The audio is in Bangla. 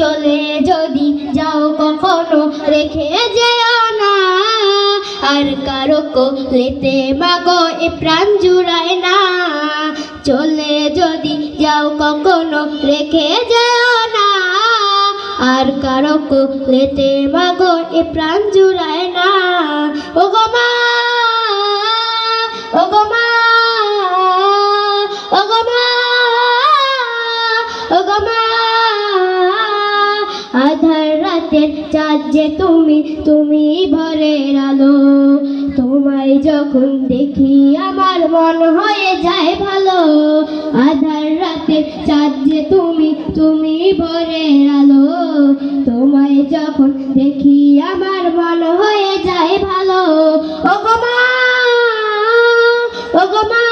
চলে যদি যাও কখনো রেখে যেও না, আর কারো কোলেতে মাগো এ প্রাণ জুড়ায় না। চলে যদি যাও কখনো রেখে যেও না, আর কারো কোলেতে মাগো এ প্রাণ জুড়ায় না। ও গো মা, ও গো মা, ও গো মা, ও গো মা। আধার রাতের চাঁদ যে তুমি, তুমি ভোরের আলো। তোমায় যখন দেখি আমার মন হয়ে যায় ভালো। আধার রাতের চাঁদ যে তুমি, তুমি ভোরের আলো। তোমায় যখন দেখি আমার মন হয়ে যায় ভালো। ও গো মা, ও গো মা,